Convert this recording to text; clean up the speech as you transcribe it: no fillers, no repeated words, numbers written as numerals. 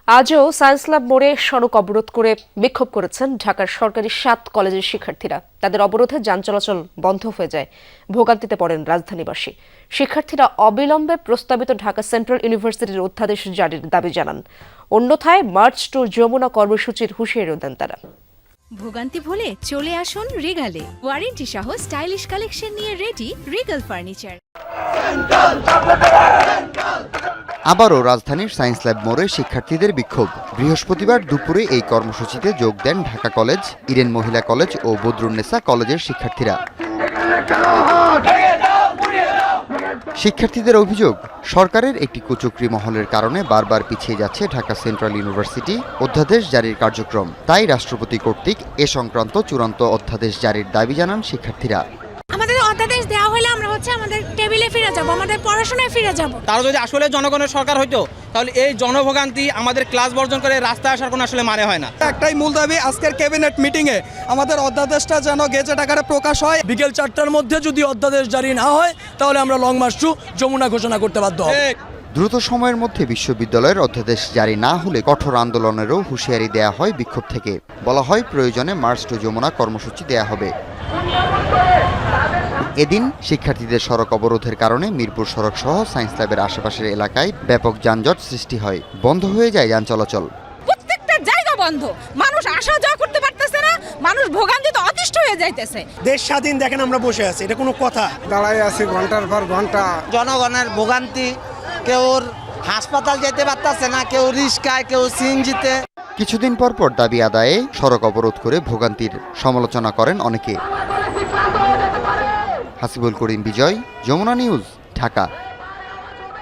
আজও science lab মোড়ে সড়ক অবরোধ করে বিক্ষোভ করেছেন ঢাকার সরকারি ৭ কলেজের শিক্ষার্থীরা। তাদের অবরোধে যান চলাচল বন্ধ হয়ে যায়, ভোগান্তিতে পড়েন রাজধানীবাসী। শিক্ষার্থীরা অবিলম্বে প্রস্তাবিত ঢাকা সেন্ট্রাল ইউনিভার্সিটির অধ্যাদেশ জারির দাবি জানান। অন্যথায় মার্চ টু যমুনা কর্মসূচির হুঁশিয়ারিও দেন তারা। ভোগান্তি ভুলে চলে আসুন রিগালে, ওয়ারেন্টি সহ স্টাইলিশ কালেকশন নিয়ে রেডি রিগাল ফার্নিচার। আবারও রাজধানীর সায়েন্স ল্যাব মোড়ে শিক্ষার্থীদের বিক্ষোভ। বৃহস্পতিবার দুপুরে এই কর্মসূচিতে যোগ দেন ঢাকা কলেজ, ইডেন মহিলা কলেজ ও বদরুন্নেসা কলেজের শিক্ষার্থীরা। শিক্ষার্থীদের অভিযোগ, সরকারের একটি কুচক্রী মহলের কারণে বারবার পিছিয়ে যাচ্ছে ঢাকা সেন্ট্রাল ইউনিভার্সিটি অধ্যাদেশ জারির কার্যক্রম। তাই রাষ্ট্রপতি কর্তৃক এ সংক্রান্ত চূড়ান্ত অধ্যাদেশ জারির দাবি জানান শিক্ষার্থীরা। আমাদের অধ্যাদেশ দেওয়া হলে আমরা আমাদের টেবিলে ফিরে যাব, আমাদের পড়াশোনায় ফিরে যাব। তারা যদি আসলে জনগণের সরকার হইতো তাহলে এই জনভোগান্তি আমাদের ক্লাস বর্জন করে রাস্তায় আসার কোনো আসলে মানে হয় না। একটাই মূল দাবি, আজকের ক্যাবিনেট মিটিংয়ে আমাদের অধ্যাদেশটা যেন গেজেট আকারে প্রকাশ হয়। বিকেল 4টার মধ্যে যদি অধ্যাদেশ জারি না হয় তাহলে আমরা লং মার্চ টু যমুনা ঘোষণা করতে বাধ্য হব। দ্রুত সময়ের মধ্যে বিশ্ববিদ্যালয়ের অধ্যাদেশ জারি না হলে কঠোর আন্দোলনেরও হুঁশিয়ারি দেয়া হয় বিক্ষোভ থেকে। বলা হয় প্রয়োজনে মার্চ টু যমুনা কর্মসূচি দেয়া হবে। এদিন শিক্ষার্থীদের সড়ক অবরোধের কারণে মিরপুর সড়ক সহ সায়েন্স ল্যাবের আশেপাশের এলাকায় ব্যাপক যানজট সৃষ্টি হয়, বন্ধ হয়ে যায় যান চলাচল। প্রত্যেকটা জায়গা বন্ধ, মানুষ আসা যাওয়া করতে পারতেছে না, মানুষ ভোগান্তিতে অতিষ্ঠ হয়ে যাইতেছে। দেশ স্বাধীন, দেখেন আমরা বসে আছি, এটা কোনো কথা? দাঁড়াই আছি ঘন্টার পর ঘন্টা। জনগণের ভোগান্তি, কেউ হাসপাতাল যেতে পারতেছে না, কেউ রিস্কায়, কেউ সিএনজিতে। কিছুদিন পর পর দাবি আদায়ে সড়ক অবরোধ করে ভোগান্তির সমালোচনা করেন অনেকে। হাসিবুল করিম বিজয়, যমুনা নিউজ, ঢাকা।